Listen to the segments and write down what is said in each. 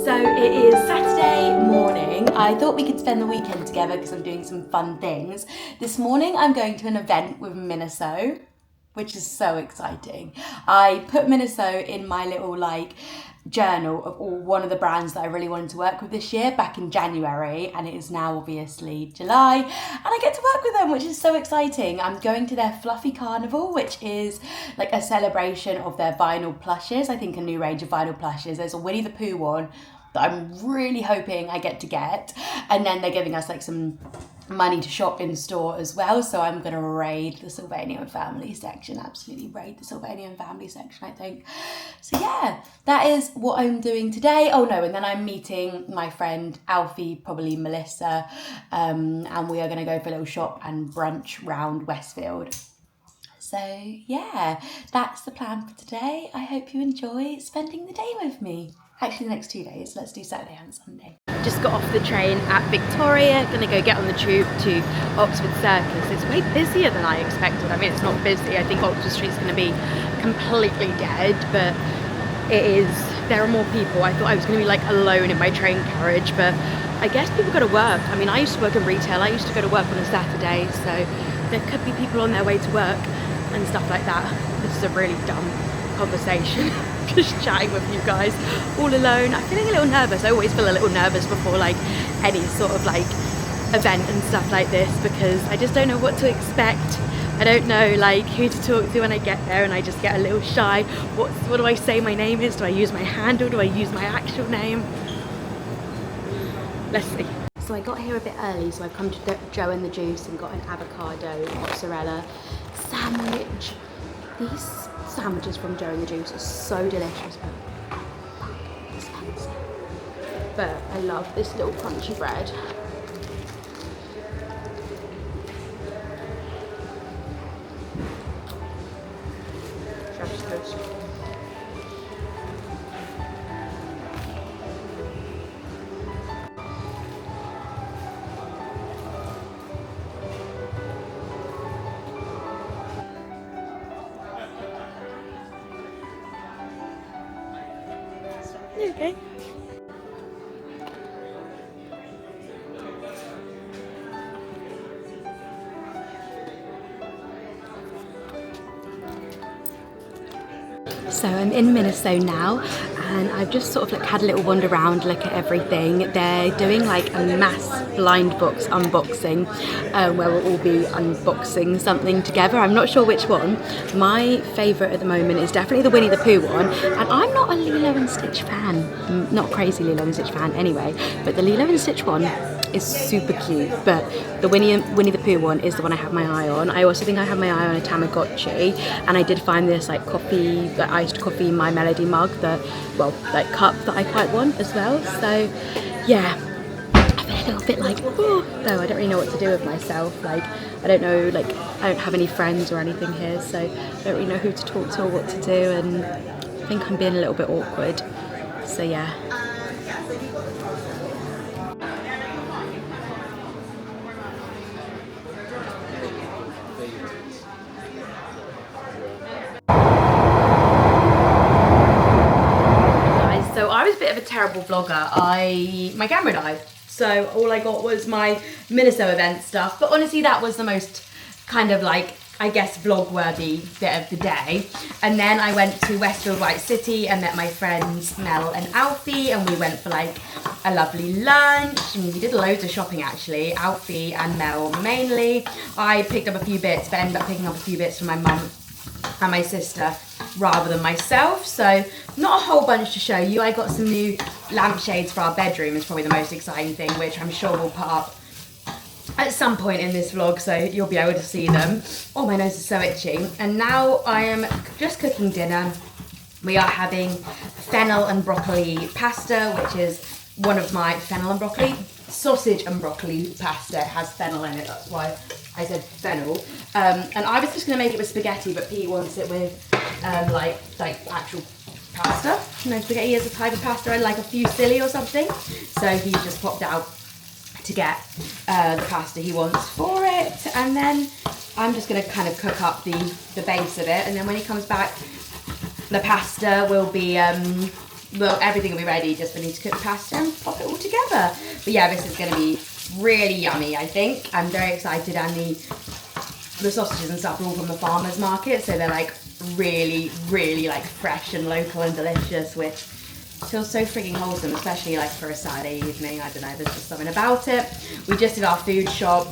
So it is Saturday morning. I thought we could spend the weekend together because I'm doing some fun things. This morning I'm going to an event with Miniso, which is so exciting. I put Miniso in my little journal of one of the brands that I really wanted to work with this year back in January, and it is now obviously July and I get to work with them, which is so exciting. I'm going to their Fluffy Carnival, which is like a celebration of their vinyl plushes. I think a new range of vinyl plushes. There's a Winnie the Pooh one that I'm really hoping I get, and then they're giving us some money to shop in store as well, so I'm going to raid the Sylvanian family section, absolutely raid the Sylvanian family section, I think. So yeah, that is what I'm doing today. Oh no, and then I'm meeting my friend Alfie, probably Melissa, and we are going to go for a little shop and brunch round Westfield. So yeah, that's the plan for today. I hope you enjoy spending the day with me. Actually, the next 2 days. Let's do Saturday and Sunday. Just got off the train at Victoria, gonna go get on the tube to Oxford Circus. It's way busier than I expected. I mean, it's not busy. I think Oxford Street's gonna be completely dead, but it is. There are more people. I thought I was gonna be alone in my train carriage, but I guess people go to work. I mean, I used to work in retail. I used to go to work on a Saturday, so there could be people on their way to work and stuff like that. This is a really dumb conversation. Just chatting with you guys all alone. I'm feeling a little nervous. I always feel a little nervous before any sort of event and stuff like this, because I just don't know what to expect. I don't know who to talk to when I get there, and I just get a little shy. What do I say my name is? Do I use my handle? Do I use my actual name? Let's see. So I got here a bit early, so I've come to Joe and the Juice and got an avocado mozzarella sandwich. These sandwiches from Joe and the Juice are so delicious, but expensive. But I love this little crunchy bread. Just this. Okay. So I'm in Miniso now, and I've just sort of had a little wander around, look at everything. They're doing a mass blind books unboxing, where we'll all be unboxing something together. I'm not sure which one. My favourite at the moment is definitely the Winnie the Pooh one, and I'm not a Lilo and Stitch fan. I'm not a crazy Lilo and Stitch fan anyway, but the Lilo and Stitch one is super cute, but the Winnie the Pooh one is the one I have my eye on. I also think I have my eye on a Tamagotchi, and I did find this coffee, iced coffee My Melody mug cup that I quite want as well. So yeah, I've been a little bit I don't really know what to do with myself. I don't know, I don't have any friends or anything here, so I don't really know who to talk to or what to do, and I think I'm being a little bit awkward. So yeah. A terrible vlogger. My camera died, so all I got was my Miniso event stuff, but honestly that was the most I guess vlog worthy bit of the day. And then I went to Westfield White City and met my friends Mel and Alfie, and we went for a lovely lunch, and we did loads of shopping actually, Alfie and Mel mainly. I picked up a few bits, but ended up picking up a few bits from my mum and my sister rather than myself, so not a whole bunch to show you. I got some new lampshades for our bedroom, is probably the most exciting thing, which I'm sure we'll put up at some point in this vlog, so you'll be able to see them. Oh, my nose is so itchy. And now I am just cooking dinner. We are having fennel and broccoli pasta, which is one of my fennel and broccoli, sausage and broccoli pasta. It has fennel in it, that's why I said fennel. And I was just gonna make it with spaghetti, but Pete wants it with actual pasta. You know, spaghetti is a type of pasta, and a fusilli or something. So he's just popped out to get the pasta he wants for it, and then I'm just gonna kind of cook up the base of it, and then when he comes back, the pasta will be well, everything will be ready, just we need to cook the pasta and pop it all together. But yeah, this is going to be really yummy, I think. I'm very excited, and the sausages and stuff are all from the farmer's market, so they're like really, really like fresh and local and delicious, which feels so freaking wholesome, especially like for a Saturday evening. I don't know, there's just something about it. We just did our food shop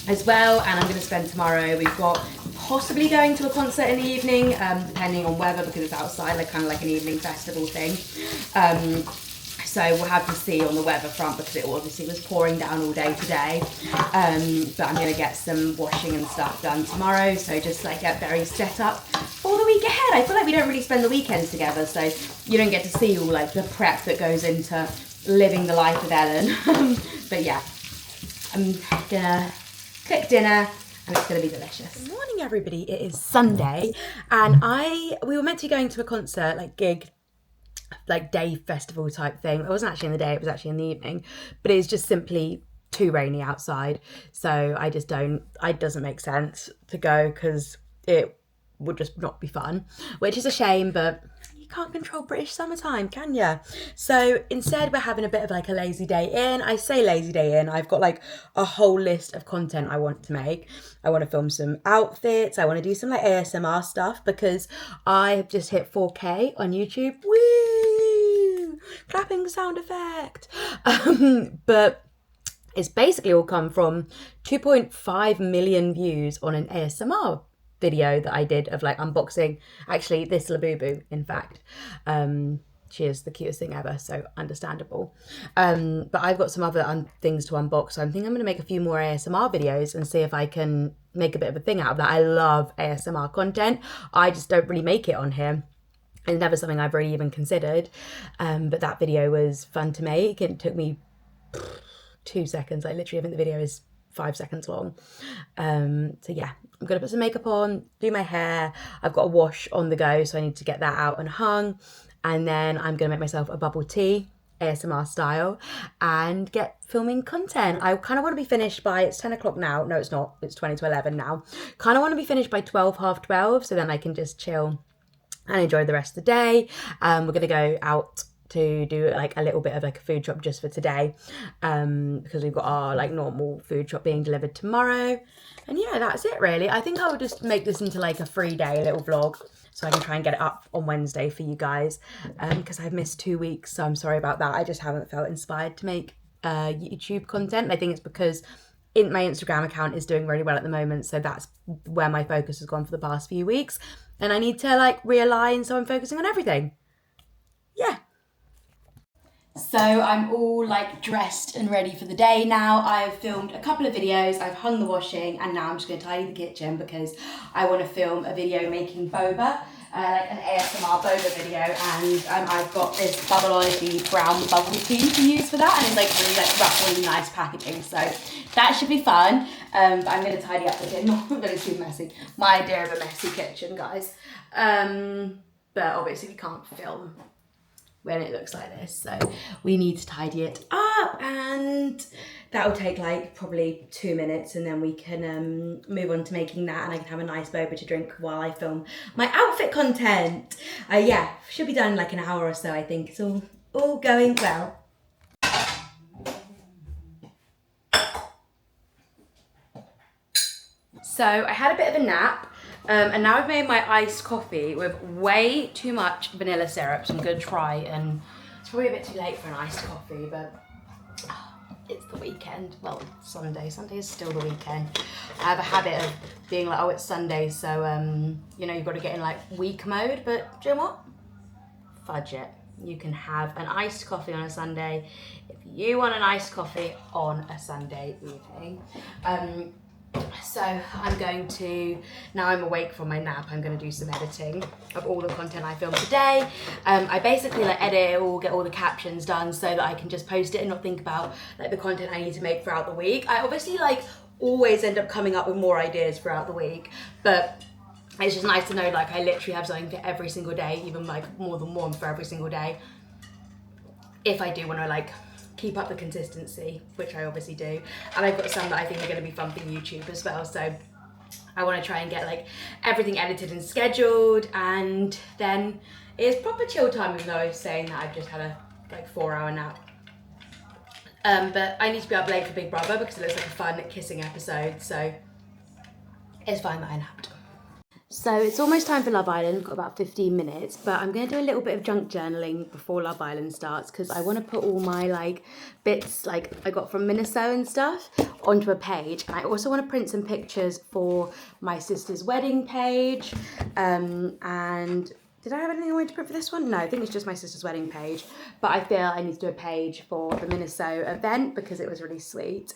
as well, and I'm going to spend tomorrow, we've got possibly going to a concert in the evening, depending on weather, because it's outside, like kind of like an evening festival thing. So we'll have to see on the weather front, because it obviously was pouring down all day today. But I'm going to get some washing and stuff done tomorrow, so just like get very set up for the week ahead. I feel like we don't really spend the weekends together, so you don't get to see all like the prep that goes into living the life of Ellen. But yeah, I'm gonna cook dinner and it's gonna be delicious. Good morning, everybody. It is Sunday, and we were meant to be going to a concert, like gig, like day festival type thing. It wasn't actually in the day, it was actually in the evening, but it's just simply too rainy outside, so it doesn't make sense to go, because it would just not be fun, which is a shame, but you can't control British summertime, can you? So instead we're having a bit of like a lazy day in. I say lazy day in, I've got like a whole list of content I want to make. I want to film some outfits, I want to do some like ASMR stuff, because I have just hit 4K on YouTube. Woo! Clapping sound effect. But it's basically all come from 2.5 million views on an ASMR video that I did of like unboxing, actually this Labubu, in fact. She is the cutest thing ever, so understandable. But I've got some other things to unbox, so I'm thinking I'm going to make a few more ASMR videos and see if I can make a bit of a thing out of that. I love ASMR content, I just don't really make it on here. It's never something I've really even considered, but that video was fun to make. It took me 2 seconds, like literally I think the video is 5 seconds long. So yeah, I'm gonna put some makeup on, do my hair. I've got a wash on the go, so I need to get that out and hung, and then I'm gonna make myself a bubble tea, ASMR style, and get filming content. I kind of want to be finished by, it's 10 o'clock now, no it's not, it's 20 to 11 now. Kind of want to be finished by 12, half 12, so then I can just chill and enjoy the rest of the day. We're gonna go out to do like a little bit of like a food shop just for today, because we've got our like normal food shop being delivered tomorrow. And yeah, that's it really. I think I will just make this into like a free day, a little vlog, so I can try and get it up on Wednesday for you guys, because I've missed 2 weeks, so I'm sorry about that. I just haven't felt inspired to make YouTube content. I think it's because my Instagram account is doing really well at the moment, so that's where my focus has gone for the past few weeks, and I need to like realign, so I'm focusing on everything. Yeah. So I'm all like dressed and ready for the day now. I've filmed a couple of videos, I've hung the washing, and now I'm just going to tidy the kitchen because I want to film a video making boba, like an ASMR boba video, and I've got this Bubbleology brown bubble tea to use for that, and it's like really like rough, really nice packaging, so that should be fun. But I'm going to tidy up the kitchen, not that it's too messy. My idea of a messy kitchen, guys. But obviously we can't film when it looks like this, so we need to tidy it up, and that will take like probably 2 minutes, and then we can move on to making that, and I can have a nice boba to drink while I film my outfit content. Yeah, should be done in like an hour or so. I think it's all going well. So I had a bit of a nap. And now I've made my iced coffee with way too much vanilla syrup, so I'm going to try, and it's probably a bit too late for an iced coffee, but it's the weekend. Well, Sunday is still the weekend. I have a habit of being like, oh, it's Sunday, so, you know, you've got to get in like week mode, but do you know what? Fudge it. You can have an iced coffee on a Sunday if you want an iced coffee on a Sunday evening. So I'm going to, now I'm awake from my nap, I'm going to do some editing of all the content I filmed today. I basically like edit it all, get all the captions done so that I can just post it and not think about like the content I need to make throughout the week. I obviously like always end up coming up with more ideas throughout the week, but it's just nice to know like I literally have something for every single day, even like more than one for every single day, if I do want to like keep up the consistency, which I obviously do. And I've got some that I think are going to be fun for YouTube as well, so I want to try and get like everything edited and scheduled, and then it's proper chill time, even though I was saying that I've just had a like 4-hour nap. But I need to be up late for Big Brother because it looks like a fun kissing episode, so it's fine that I napped. So it's almost time for Love Island. I've got about 15 minutes, but I'm going to do a little bit of junk journaling before Love Island starts because I want to put all my like bits like I got from Miniso and stuff onto a page. And I also want to print some pictures for my sister's wedding page. And did I have anything I wanted to print for this one? No, I think it's just my sister's wedding page. But I feel I need to do a page for the Miniso event because it was really sweet.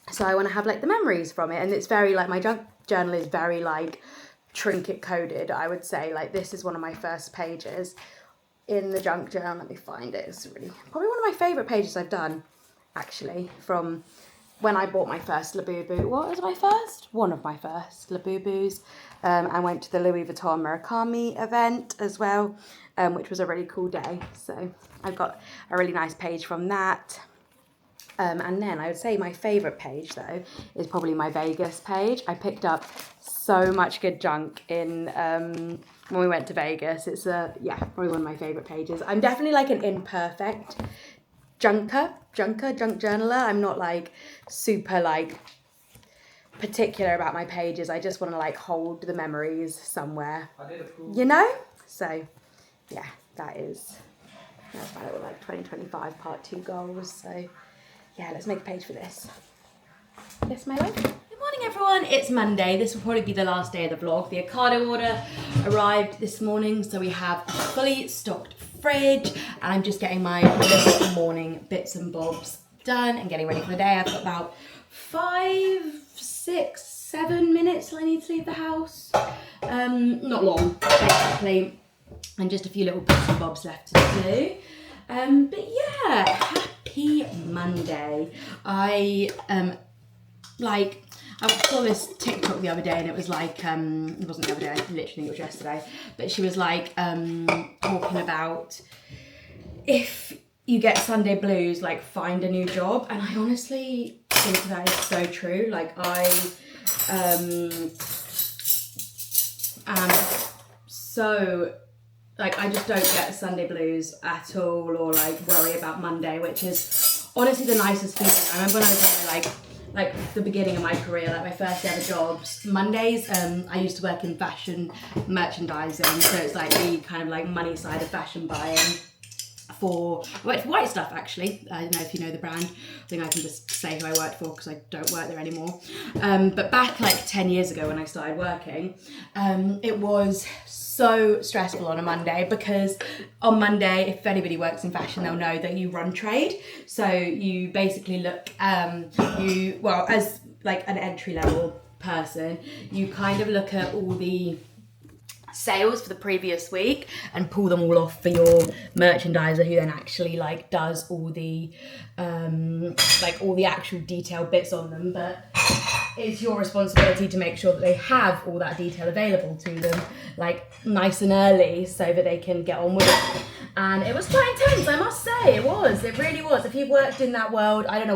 So I want to have like the memories from it, and it's very like my junk journal is very like trinket coded, I would say. Like this is one of my first pages in the junk journal. Let me find it. It's really probably one of my favourite pages I've done, actually, from when I bought my first Labubu. What was my first? One of my first Labubus. I went to the Louis Vuitton Murakami event as well, which was a really cool day. So I've got a really nice page from that. And then I would say my favourite page though is probably my Vegas page. I picked up so much good junk in when we went to Vegas. It's probably one of my favourite pages. I'm definitely like an imperfect junk journaler. I'm not like super like particular about my pages. I just want to like hold the memories somewhere, you know? So yeah, that's my little like 2025 part 2 goals. So yeah, let's make a page for this. Yes, my love. Good morning, everyone. It's Monday. This will probably be the last day of the vlog. The Ocado order arrived this morning, so we have a fully stocked fridge, and I'm just getting my little morning bits and bobs done and getting ready for the day. I've got about 5, 6, 7 minutes till I need to leave the house. Not long, basically, and just a few little bits and bobs left to do. But yeah, happy Monday. I saw this TikTok the other day, and it was like, it wasn't the other day, I literally think it was yesterday, but she was like talking about if you get Sunday blues, like find a new job. And I honestly think that is so true. Like I am so, like I just don't get Sunday blues at all, or like worry about Monday, which is honestly the nicest feeling. I remember when I was there, like the beginning of my career, like my first ever jobs, Mondays, I used to work in fashion merchandising, so it's like the kind of like money side of fashion buying. I worked for White Stuff, actually. I don't know if you know the brand. I think I can just say who I worked for because I don't work there anymore. But back like 10 years ago when I started working, it was so stressful on a Monday, because on Monday, if anybody works in fashion, they'll know that you run trade. So you basically look, as like an entry level person, you kind of look at all the sales for the previous week and pull them all off for your merchandiser, who then actually like does all the all the actual detailed bits on them. But it's your responsibility to make sure that they have all that detail available to them like nice and early, so that they can get on with it. And it was quite intense, I must say. It really was. If you've worked in that world, I don't know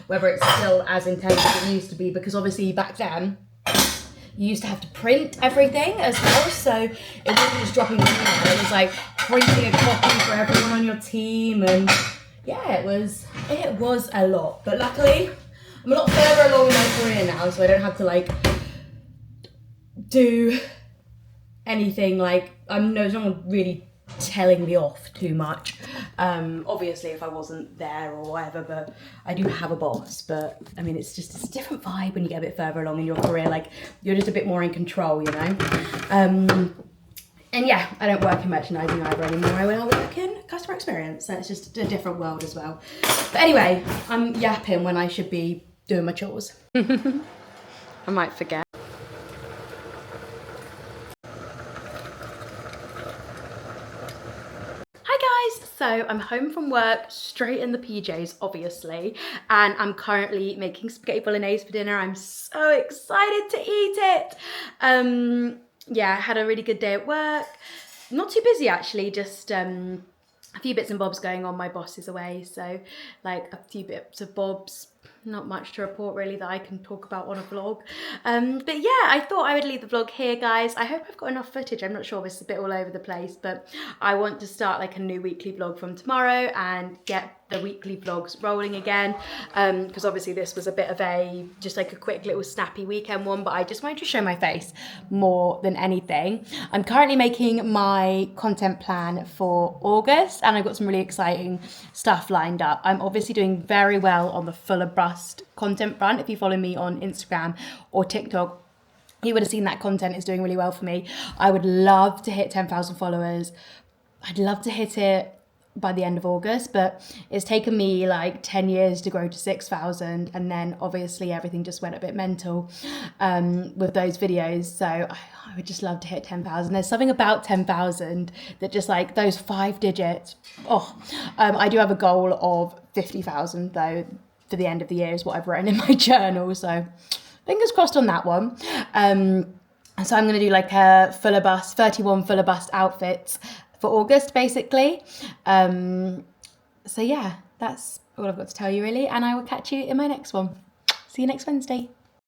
whether it's still as intense as it used to be, because obviously back then you used to have to print everything as well, so it wasn't just dropping an email, it was like printing a copy for everyone on your team, and yeah, it was a lot. But luckily, I'm a lot further along in my career now, so I don't have to like do anything like, there's no one really telling me off too much. Obviously if I wasn't there or whatever, but I do have a boss. But I mean, it's a different vibe when you get a bit further along in your career, like you're just a bit more in control, you know. And yeah, I don't work in merchandising either anymore. I now work in customer experience, so it's just a different world as well. But anyway, I'm yapping when I should be doing my chores. I might forget. So I'm home from work, straight in the PJs, obviously, and I'm currently making spaghetti bolognese for dinner. I'm so excited to eat it. Yeah, I had a really good day at work. Not too busy, actually, just a few bits and bobs going on. My boss is away, so like a few bits of bobs not much to report really that I can talk about on a vlog. But yeah, I thought I would leave the vlog here, guys. I hope I've got enough footage. I'm not sure, this is a bit all over the place, but I want to start like a new weekly vlog from tomorrow and get the weekly vlogs rolling again, because obviously this was a bit of just like a quick little snappy weekend one, but I just wanted to show my face more than anything. I'm currently making my content plan for August, and I've got some really exciting stuff lined up. I'm obviously doing very well on the fuller bust content front. If you follow me on Instagram or TikTok, you would have seen that content is doing really well for me. I would love to hit 10,000 followers. I'd love to hit it by the end of August, but it's taken me like 10 years to grow to 6,000, and then obviously everything just went a bit mental with those videos. So I would just love to hit 10,000. There's something about 10,000 that just like those 5 digits. I do have a goal of 50,000 though for the end of the year is what I've written in my journal, so fingers crossed on that one. So I'm going to do like a fuller bust, 31 fuller bust outfits for August, basically. So yeah, that's all I've got to tell you really, and I will catch you in my next one. See you next Wednesday.